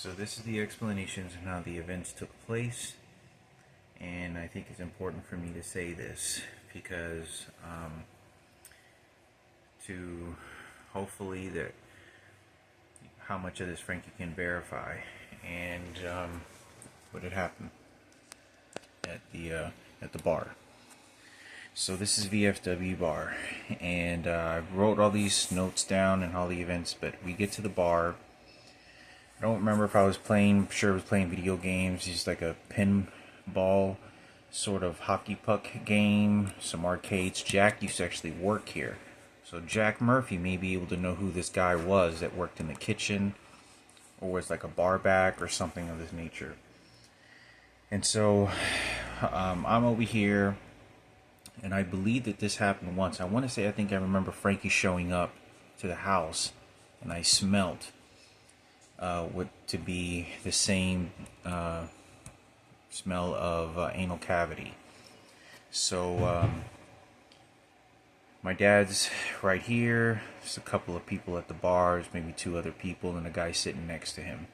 So this is the explanations on how the events took place, and I think it's important for me to say this because to hopefully that how much of this Frankie can verify and what had happened at the bar. So this is VFW bar, and I wrote all these notes down and all the events, but we get to the bar. I don't remember if I was playing, I'm sure I was playing video games, just like a pinball sort of hockey puck game, some arcades. Jack used to actually work here. So Jack Murphy may be able to know who this guy was that worked in the kitchen or was like a bar back or something of this nature. And so I'm over here, and I believe that this happened once. I want to say I think I remember Frankie showing up to the house, and I smelt what to be the same smell of anal cavity. So my dad's right here. There's a couple of people at the bars, maybe two other people, and a guy sitting next to him.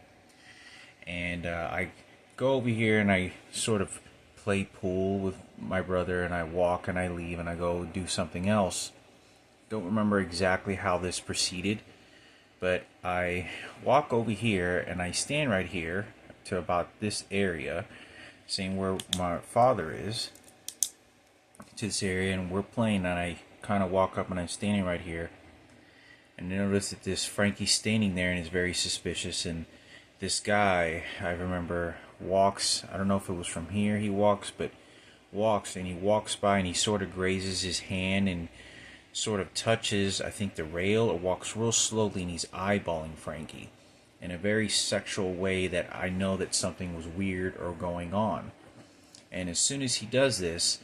And I go over here and I sort of play pool with my brother, and I walk and I leave and I go do something else. Don't remember exactly how this proceeded, but I walk over here and I stand right here to about this area, seeing where my father is, to this area, and we're playing, and I kind of walk up and I'm standing right here, and I notice that this Frankie's standing there and is very suspicious. And this guy, I remember, walks, I don't know if it was from here he walks, but walks, and he walks by and he sort of grazes his hand and sort of touches, I think, the rail, or walks real slowly, and he's eyeballing Frankie in a very sexual way that I know that something was weird or going on. And as soon as he does this,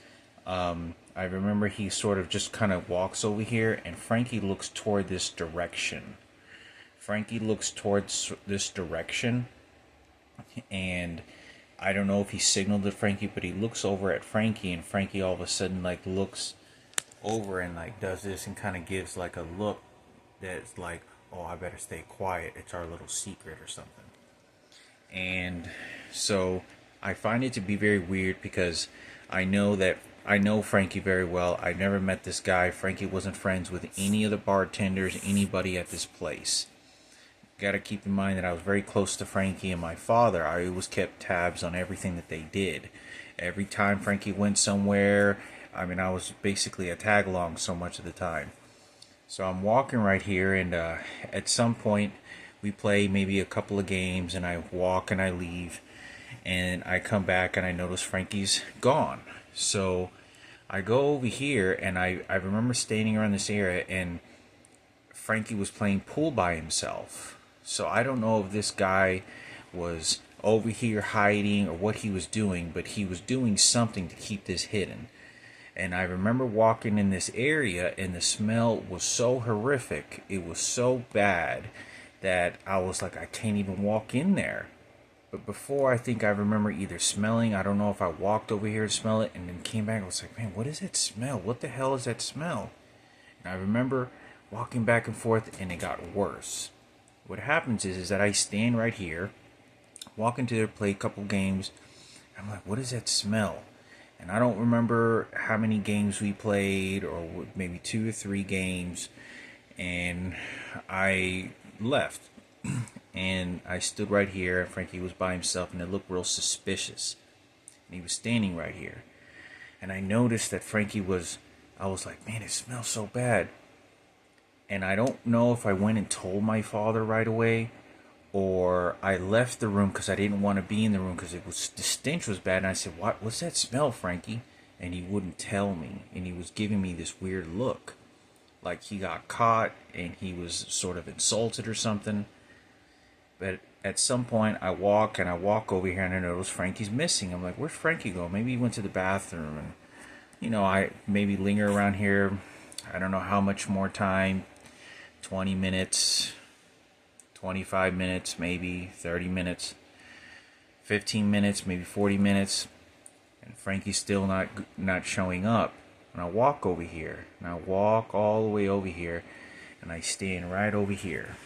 I remember he sort of just kind of walks over here, and Frankie looks toward this direction. Frankie looks towards this direction, and I don't know if he signaled to Frankie, but he looks over at Frankie, and Frankie all of a sudden like looks over and like does this and kind of gives like a look that's like, oh, I better stay quiet, it's our little secret or something. And so I find it to be very weird because I know Frankie very well. I never met this guy. Frankie wasn't friends with any of the bartenders, anybody at this place. Got to keep in mind that I was very close to Frankie and my father. I always kept tabs on everything that they did. Every time Frankie went somewhere, I mean, I was basically a tag along so much of the time. So I'm walking right here, and at some point we play maybe a couple of games, and I walk and I leave, and I come back and I notice Frankie's gone. So I go over here, and I remember standing around this area, and Frankie was playing pool by himself. So I don't know if this guy was over here hiding or what he was doing, but he was doing something to keep this hidden. And I remember walking in this area, and the smell was so horrific, it was so bad, that I was like, I can't even walk in there. But before, I think I remember either smelling, I don't know if I walked over here to smell it, and then came back and was like, man, what is that smell? What the hell is that smell? And I remember walking back and forth, and it got worse. What happens is that I stand right here, walk into there, play a couple games. I'm like, what is that smell? And I don't remember how many games we played, or maybe 2 or 3 games. And I left. And I stood right here, and Frankie was by himself, and it looked real suspicious. And he was standing right here. And I noticed that Frankie I was like, man, it smells so bad. And I don't know if I went and told my father right away, or I left the room because I didn't want to be in the room because the stench was bad. And I said, what's that smell, Frankie? And he wouldn't tell me, and he was giving me this weird look, like he got caught and he was sort of insulted or something. But at some point I walk over here, and I notice Frankie's missing. I'm like, where's Frankie go? Maybe he went to the bathroom. And I maybe linger around here, I don't know how much more time, 20 minutes, 25 minutes, maybe 30 minutes, 15 minutes, maybe 40 minutes, and Frankie's still not showing up. And I walk over here, and I walk all the way over here, and I stand right over here.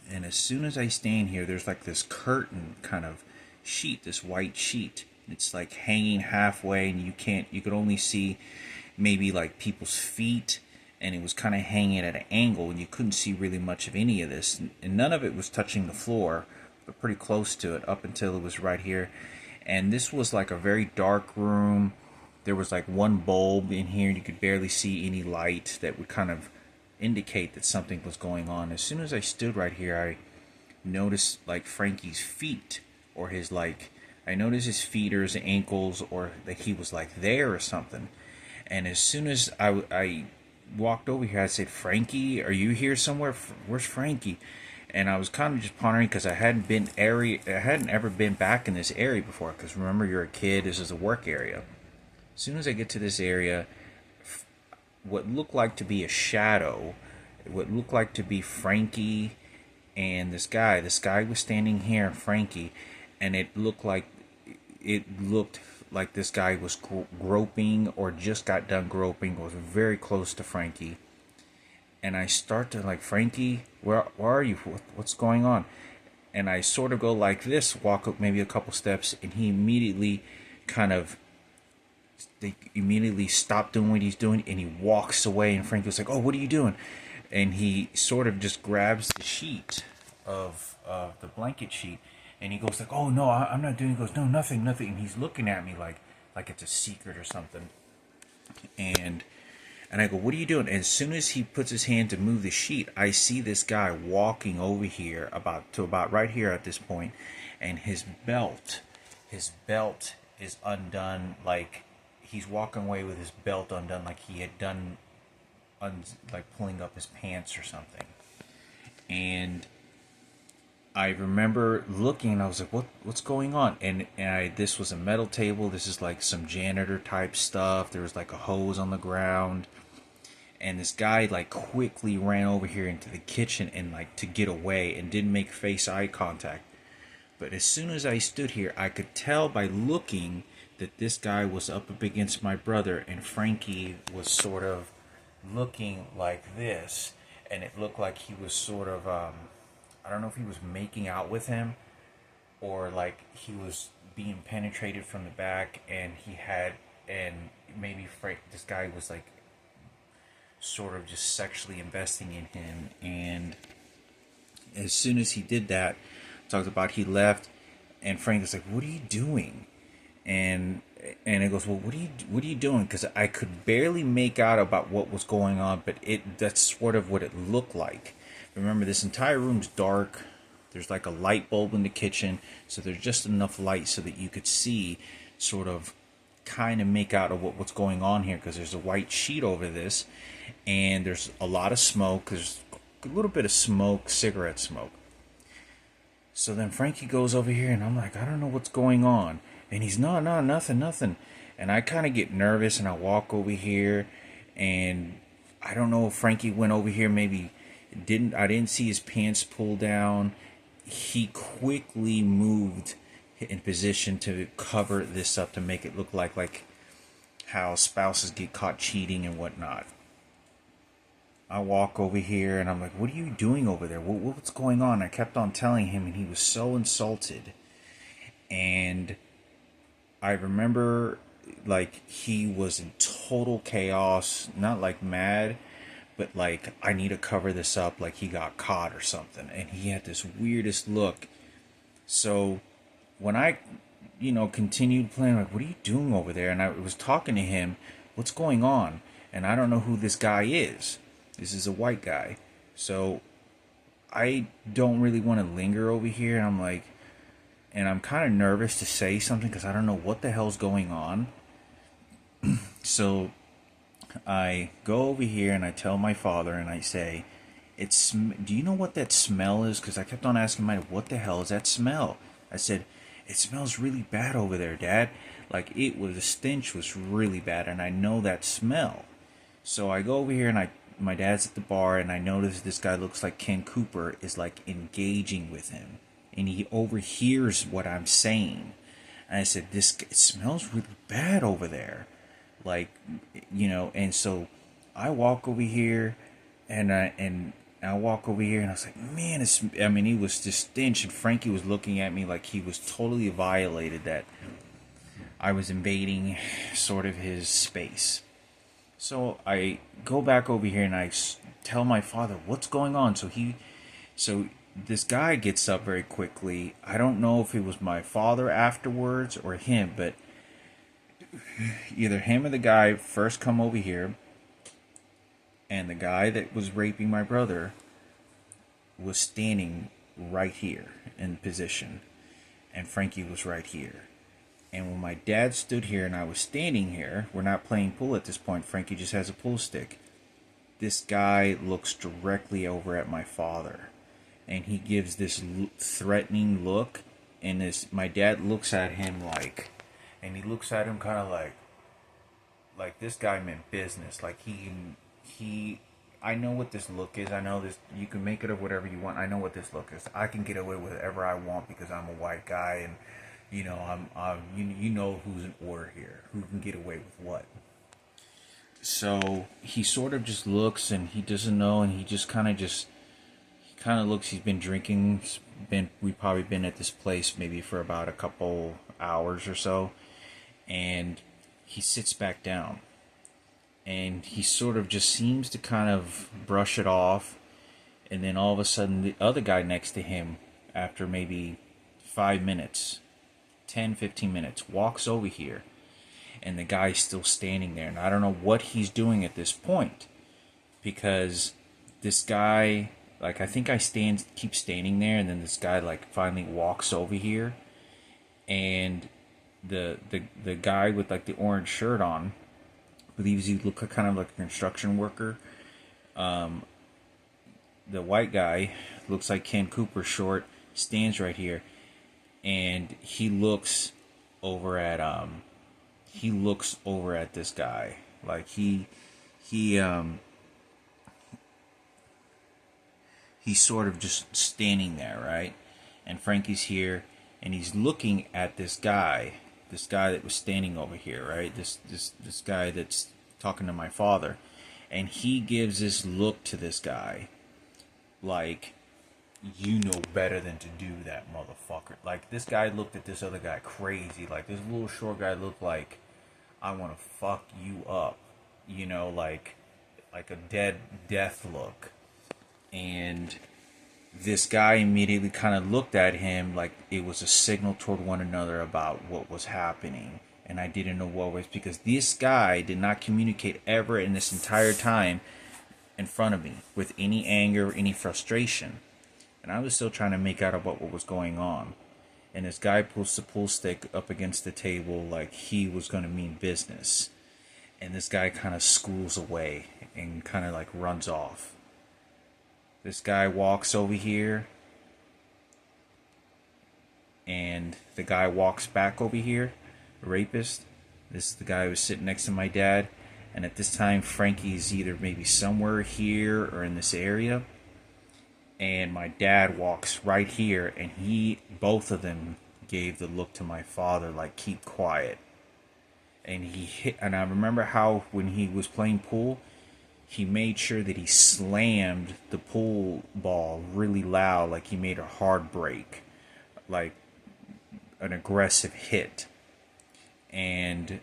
And as soon as I stand here, there's like this curtain kind of sheet, this white sheet. It's like hanging halfway, and you could only see maybe like people's feet, and it was kind of hanging at an angle, and you couldn't see really much of any of this. And none of it was touching the floor, but pretty close to it up until it was right here. And this was like a very dark room. There was like one bulb in here, and you could barely see any light that would kind of indicate that something was going on. As soon as I stood right here, I noticed like Frankie's feet, or his like, I noticed his feet or his ankles, or that he was like there or something. And as soon as I walked over here, I said, "Frankie, are you here somewhere? Where's Frankie?" And I was kind of just pondering, because I hadn't ever been back in this area before. Because remember, you're a kid. This is a work area. As soon as I get to this area, what looked like to be a shadow, what looked like to be Frankie and this guy. This guy was standing here, Frankie, and it looked like this guy was groping, or just got done groping, was very close to Frankie. And I start to like, "Frankie, where are you? What's going on?" And I sort of go like this, walk up maybe a couple steps, and he immediately they immediately stop doing what he's doing, and he walks away. And Frankie was like, "Oh, what are you doing?" And he sort of just grabs the sheet of the blanket sheet, and he goes like, "Oh no, I'm not doing." He goes, "No, nothing." And he's looking at me like it's a secret or something. And I go, "What are you doing?" And as soon as he puts his hand to move the sheet, I see this guy walking over here about right here at this point, and his belt is undone, like he's walking away with his belt undone, like he had done like pulling up his pants or something. And I remember looking, and I was like, what's going on? And this was a metal table. This is like some janitor type stuff. There was like a hose on the ground. And this guy like quickly ran over here into the kitchen, and like to get away, and didn't make eye contact. But as soon as I stood here, I could tell by looking that this guy was up against my brother, and Frankie was sort of looking like this. And it looked like he was sort of, I don't know if he was making out with him, or like he was being penetrated from the back, and maybe this guy was like sort of just sexually investing in him. And as soon as he did that, talked about, he left, and Frank was like, "What are you doing?" And it goes, "Well, what are you doing?" Because I could barely make out about what was going on, but that's sort of what it looked like. Remember, this entire room's dark. There's like a light bulb in the kitchen, so there's just enough light so that you could see, sort of kind of make out of what's going on here, because there's a white sheet over this, and there's a lot of smoke. There's a little bit of smoke, cigarette smoke. So then Frankie goes over here, and I'm like, "I don't know what's going on." And he's, "No, nothing." And I kind of get nervous, and I walk over here, and I don't know if Frankie went over here, maybe I didn't see his pants pull down. He quickly moved in position to cover this up, to make it look like how spouses get caught cheating and whatnot. I walk over here, and I'm like, "What are you doing over there? What's going on?" I kept on telling him, and he was so insulted. And I remember like he was in total chaos, not like mad, but like, "I need to cover this up," like he got caught or something. And he had this weirdest look. So when I continued playing, like, "What are you doing over there?" And I was talking to him, "What's going on?" And I don't know who this guy is. This is a white guy. So I don't really want to linger over here. And I'm kind of nervous to say something, because I don't know what the hell's going on. So I go over here, and I tell my father, and I say, "Do you know what that smell is?" Because I kept on asking my, "What the hell is that smell?" I said, "It smells really bad over there, Dad. Like, the stench was really bad, and I know that smell." So I go over here, and my dad's at the bar, and I notice this guy looks like Ken Cooper is like engaging with him, and he overhears what I'm saying. And I said, it smells really bad over there. Like, and so I walk over here, and And I walk over here and I was like, man, I mean, he was just stench. And Frankie was looking at me like he was totally violated that I was invading sort of his space. So I go back over here and I tell my father what's going on. So this guy gets up very quickly. I don't know if it was my father afterwards or him, but either him or the guy first come over here, and the guy that was raping my brother was standing right here in position, and Frankie was right here. And when my dad stood here and I was standing here, we're not playing pool at this point, Frankie just has a pool stick. This guy looks directly over at my father, and he gives this threatening look, and my dad looks at him like, and he looks at him kind of like this guy meant business. Like I know what this look is. I know this. You can make it of whatever you want. I know what this look is. I can get away with whatever I want because I'm a white guy, and you know who's in order here, who can get away with what. So he sort of just looks, and he doesn't know, and he kind of looks. He's been drinking. We've probably been at this place maybe for about a couple hours or so, and he sits back down, and he sort of just seems to kind of brush it off, and then all of a sudden the other guy next to him, after maybe 5 minutes, 10-15 minutes, walks over here, and the guy's still standing there, and I don't know what he's doing at this point, because this guy, like, I think I keep standing there, and then this guy like finally walks over here, and the guy with like the orange shirt on, believes he look kind of like a construction worker. The white guy looks like Ken Cooper, short, stands right here, and he looks over at this guy, like he's sort of just standing there, right? And Frankie's here, and he's looking at this guy that was standing over here, right? This guy that's talking to my father, and he gives this look to this guy, like, you know better than to do that, motherfucker. Like, this guy looked at this other guy crazy. Like, this little short guy looked like, I want to fuck you up, like a death look. And this guy immediately kind of looked at him like it was a signal toward one another about what was happening. And I didn't know what was, because this guy did not communicate ever in this entire time in front of me with any anger or any frustration. And I was still trying to make out about what was going on. And this guy pulls the pool stick up against the table like he was going to mean business. And this guy kind of schools away and kind of like runs off. This guy walks over here, and the guy walks back over here, the rapist. This is the guy who was sitting next to my dad, and at this time Frankie's either maybe somewhere here or in this area, and my dad walks right here, and both of them gave the look to my father like, keep quiet. And I remember how when he was playing pool, he made sure that he slammed the pool ball really loud, like he made a hard break, like an aggressive hit, and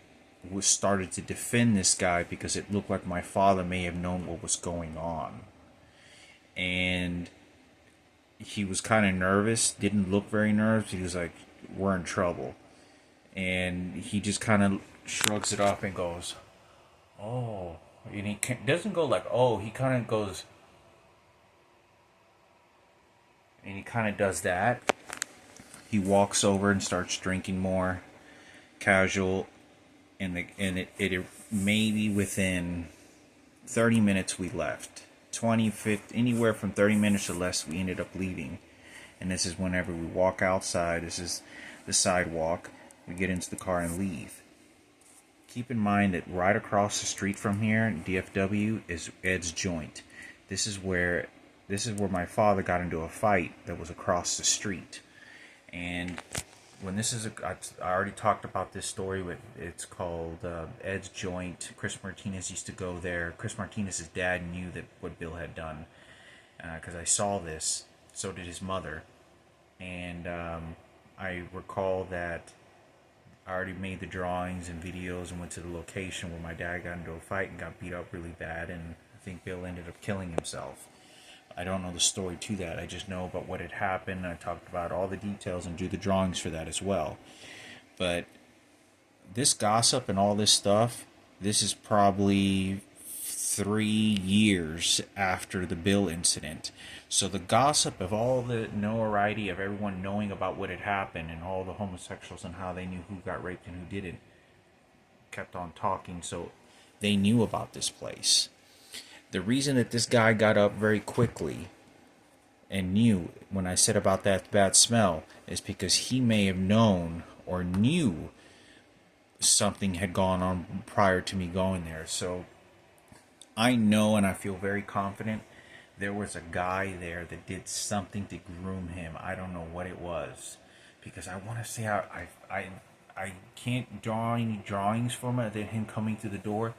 started to defend this guy because it looked like my father may have known what was going on. And he was kind of nervous, didn't look very nervous. He was like, we're in trouble. And he just kind of shrugs it off and goes, oh. And he doesn't go like, oh, he kind of goes, and he kind of does that. He walks over and starts drinking more, casual, and it maybe within 30 minutes we left. 20, 50, anywhere from 30 minutes or less, we ended up leaving. And this is whenever we walk outside, this is the sidewalk, we get into the car and leave. Keep in mind that right across the street from here, DFW, is Ed's Joint. This is where my father got into a fight that was across the street. And when I already talked about this story. It's called Ed's Joint. Chris Martinez used to go there. Chris Martinez's dad knew what Bill had done, because I saw this. So did his mother. And I recall that I already made the drawings and videos and went to the location where my dad got into a fight and got beat up really bad, and I think Bill ended up killing himself. I don't know the story to that. I just know about what had happened. I talked about all the details and drew the drawings for that as well. But this gossip and all this stuff, this is probably 3 years after the Bill incident. So the gossip of all the notoriety of everyone knowing about what had happened and all the homosexuals and how they knew who got raped and who didn't kept on talking. So they knew about this place. The reason that this guy got up very quickly and knew when I said about that bad smell is because he may have known or knew something had gone on prior to me going there. So I know, and I feel very confident, there was a guy there that did something to groom him. I don't know what it was, because I want to say I can't draw any drawings from it. Him coming through the door,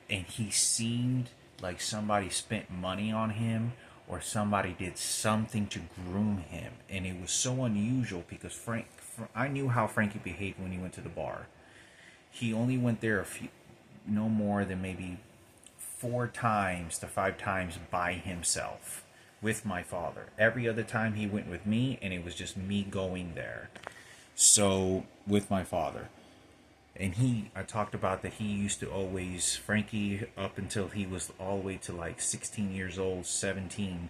and he seemed like somebody spent money on him, or somebody did something to groom him, and it was so unusual because I knew how Frankie behaved when he went to the bar. He only went there no more than maybe 4 times to 5 times by himself with my father. Every other time he went with me, and it was just me going there. So with my father. And I talked about that he used to always, Frankie, up until he was all the way to like 16 years old, 17,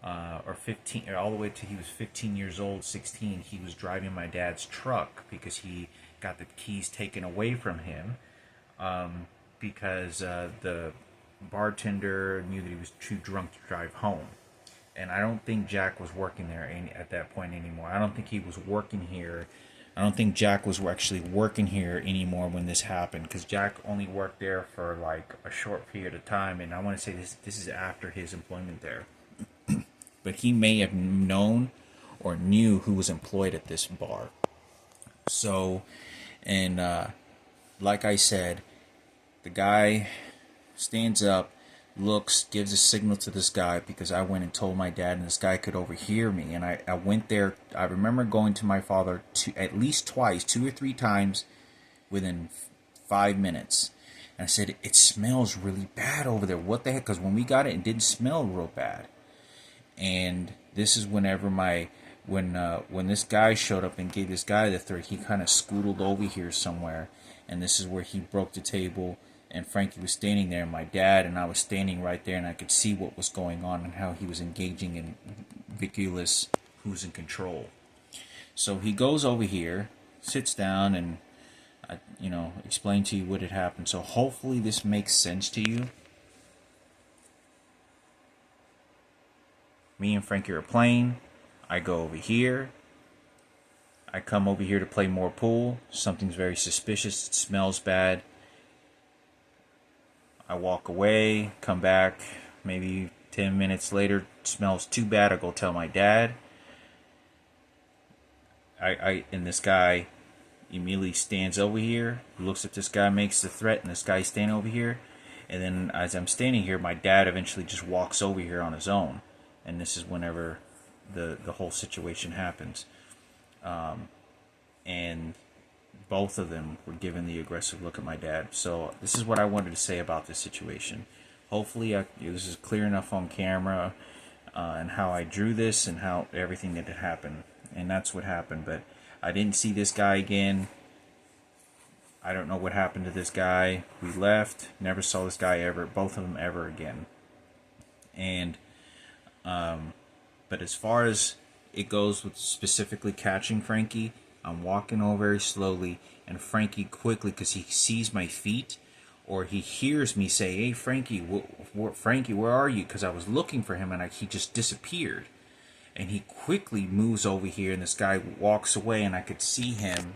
or 15, all the way to he was 15 years old, 16, he was driving my dad's truck because he got the keys taken away from him, because the bartender knew that he was too drunk to drive home. And I don't think Jack was working there at that point anymore. I don't think he was working here. I don't think Jack was actually working here anymore when this happened, because Jack only worked there for like a short period of time, and I want to say this is after his employment there. But he may have known or knew who was employed at this bar. So, and like I said, the guy stands up, looks, gives a signal to this guy, because I went and told my dad, and this guy could overhear me. And I went there. I remember going to my father at least twice, 2 or 3 times within 5 minutes. And I said, it smells really bad over there. What the heck? Because when we got it didn't smell real bad. And this is whenever when this guy showed up and gave this guy the threat, he kind of scootled over here somewhere. And this is where he broke the table. And Frankie was standing there, and my dad and I was standing right there, and I could see what was going on and how he was engaging in ridiculous who's in control. So he goes over here, sits down, and I, explain to you what had happened. So hopefully this makes sense to you. Me and Frankie are playing. I go over here. I come over here to play more pool. Something's very suspicious. It smells bad. I walk away, come back, maybe 10 minutes later, it smells too bad, I go tell my dad. And this guy immediately stands over here, looks at this guy, makes the threat, and this guy's standing over here. And then as I'm standing here, my dad eventually just walks over here on his own. And this is whenever the whole situation happens. And both of them were giving the aggressive look at my dad. So this is what I wanted to say about this situation. Hopefully this is clear enough on camera, and how I drew this and how everything that had happened. And that's what happened. But I didn't see this guy again. I don't know what happened to this guy. We left. Never saw this guy ever, both of them ever again. And but as far as it goes with specifically catching Frankie, I'm walking over very slowly, and Frankie quickly, because he sees my feet, or he hears me say, "Hey, Frankie, Frankie, where are you?" Because I was looking for him, and he just disappeared. And he quickly moves over here, and this guy walks away, and I could see him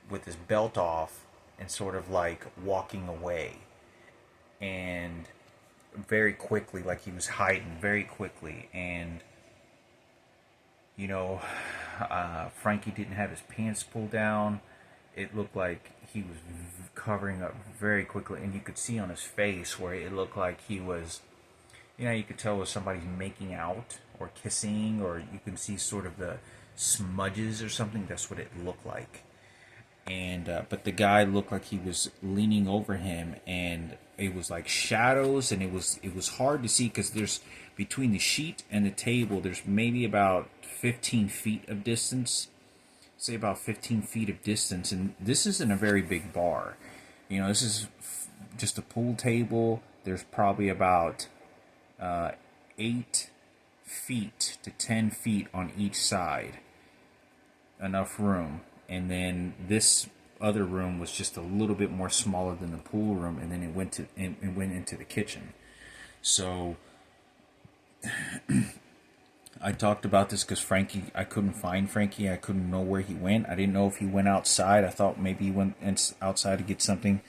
with his belt off and sort of like walking away. And very quickly, like he was hiding very quickly. And Frankie didn't have his pants pulled down. It looked like he was covering up very quickly, and you could see on his face where it looked like he was You know, you could tell if somebody's making out or kissing, or you can see sort of the smudges or something. That's what it looked like. And but the guy looked like he was leaning over him, and it was like shadows, and it was hard to see because there's between the sheet and the table there's maybe about 15 feet of distance, say about 15 feet of distance, and this isn't a very big bar. You know, this is just a pool table. There's probably about 8 feet to 10 feet on each side, enough room. And then this other room was just a little bit more smaller than the pool room, and then it went into the kitchen. So I talked about this because Frankie, I couldn't find Frankie. I couldn't know where he went. I didn't know if he went outside. I thought maybe he went outside to get something,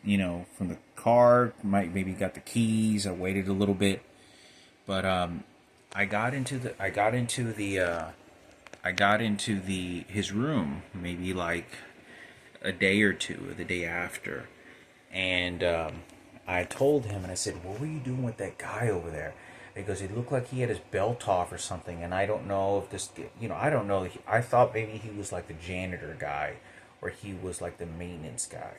from the car. Maybe got the keys. I waited a little bit, but I got into his room maybe like a day or two, or the day after, and I told him, and I said, "What were you doing with that guy over there?" Because it looked like he had his belt off or something, and I don't know if this, I don't know. I thought maybe he was like the janitor guy, or he was like the maintenance guy.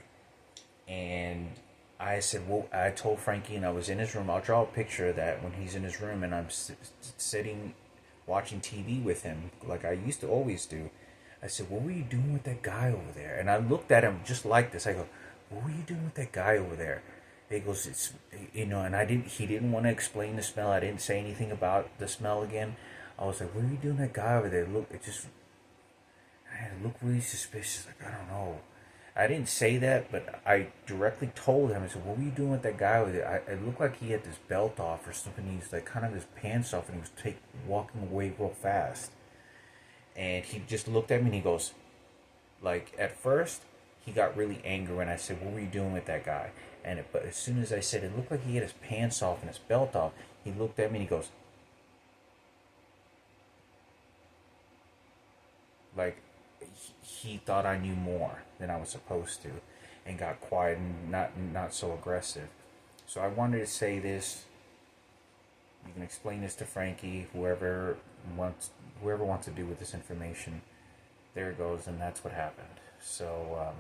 And I said, well, I told Frankie, and I was in his room. I'll draw a picture of that when he's in his room, and I'm sitting watching TV with him, like I used to always do. I said, what were you doing with that guy over there? And I looked at him just like this. I go, what were you doing with that guy over there? He goes, it's, and he didn't want to explain the smell. I didn't say anything about the smell again. I was like, what are you doing with that guy over there? It looked really suspicious. Like, I don't know. I didn't say that, but I directly told him. I said, what were you doing with that guy over there? It looked like he had this belt off or something. He's like kind of his pants off, and he was walking away real fast. And he just looked at me and he goes, like, at first, he got really angry when I said, what were you doing with that guy? But as soon as I said, it looked like he had his pants off and his belt off, he looked at me and he goes, like, he thought I knew more than I was supposed to, and got quiet and not so aggressive. So I wanted to say this. You can explain this to Frankie, whoever wants to do with this information. There it goes, and that's what happened. So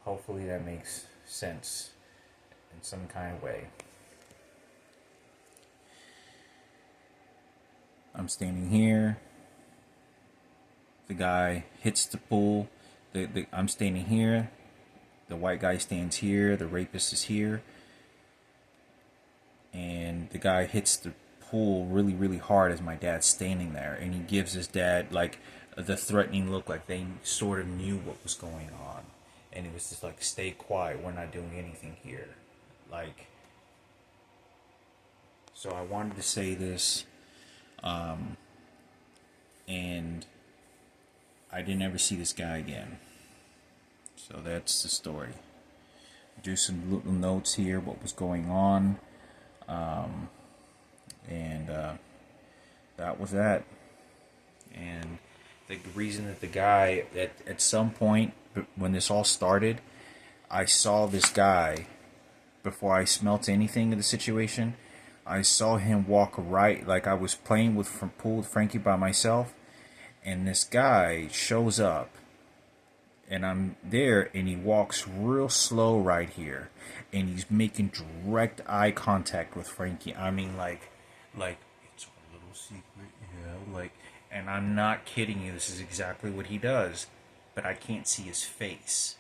hopefully that makes sense in some kind of way. I'm standing here. The guy hits the pool. I'm standing here. The white guy stands here. The rapist is here. And the guy hits the pool really, really hard as my dad's standing there. And he gives his dad like the threatening look, like they sort of knew what was going on. And it was just like, stay quiet. We're not doing anything here. Like, so I wanted to say this. And I didn't ever see this guy again. So that's the story. Do some little notes here, what was going on. And that was that. And the reason that the guy, at some point, when this all started, I saw this guy, before I smelt anything of the situation, I saw him walk right, like I was playing pool with Frankie by myself, and this guy shows up, and I'm there, and he walks real slow right here, and he's making direct eye contact with Frankie. I mean, like it's a little secret, like, and I'm not kidding you. This is exactly what he does, but I can't see his face,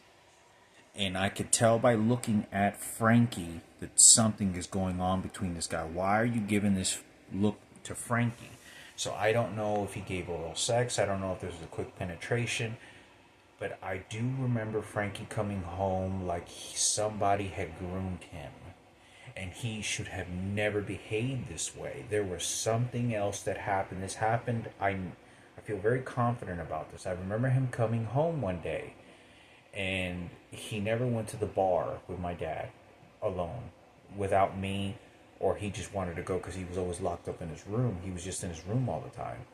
and I could tell by looking at Frankie that something is going on between this guy. Why are you giving this look to Frankie? So I don't know if he gave oral sex. I don't know if there was a quick penetration. But I do remember Frankie coming home like somebody had groomed him. And he should have never behaved this way. There was something else that happened. This happened, I feel very confident about this. I remember him coming home one day. And he never went to the bar with my dad alone, without me, or he just wanted to go because he was always locked up in his room. He was just in his room all the time.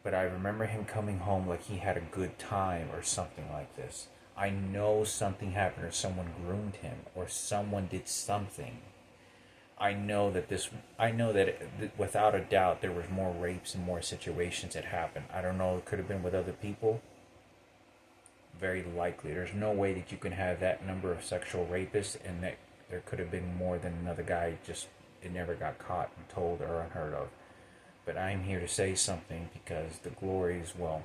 But I remember him coming home like he had a good time or something like this. I know something happened, or someone groomed him, or someone did something. I know that without a doubt there was more rapes and more situations that happened. I don't know, it could have been with other people. Very likely. There's no way that you can have that number of sexual rapists and that there could have been more than another guy, just it never got caught and told or unheard of. But I'm here to say something because the glories, well,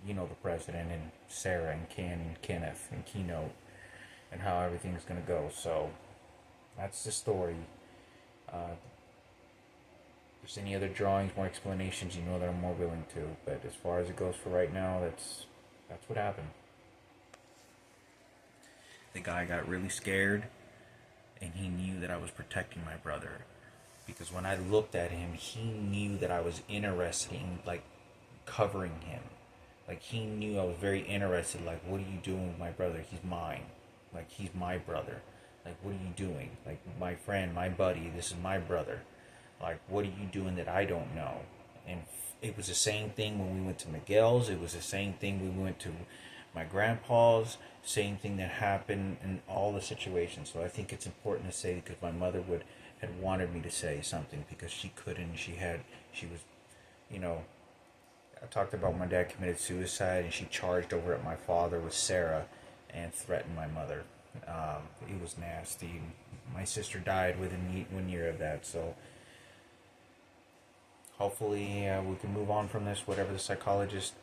you know, the president and Sarah and Ken and Kenneth and Keynote and how everything's going to go. So that's the story. If there's any other drawings, more explanations, you know that I'm more willing to. But as far as it goes for right now, that's what happened. The guy got really scared, and he knew that I was protecting my brother. Because when I looked at him, he knew that I was interested in, like, covering him. Like, he knew I was very interested. Like, what are you doing with my brother? He's mine. Like, he's my brother. Like, what are you doing? Like, my friend, my buddy, this is my brother. Like, what are you doing that I don't know? And it was the same thing when we went to Miguel's. It was the same thing when we went to my grandpa's. Same thing that happened in all the situations. So I think it's important to say, because my mother had wanted me to say something because she couldn't. She was, you know, I talked about my dad committed suicide, and she charged over at my father with Sarah and threatened my mother. It was nasty. My sister died within 1 year of that, so hopefully we can move on from this, whatever the psychologists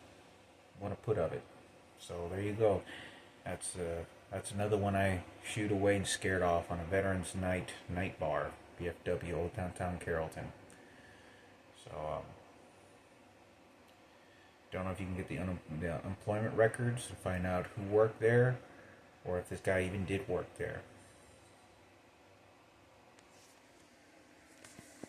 want to put of it. So there you go. That's another one I shooed away and scared off on a Veterans Night bar, VFW, Old Downtown Carrollton. So don't know if you can get the employment records to find out who worked there, or if this guy even did work there.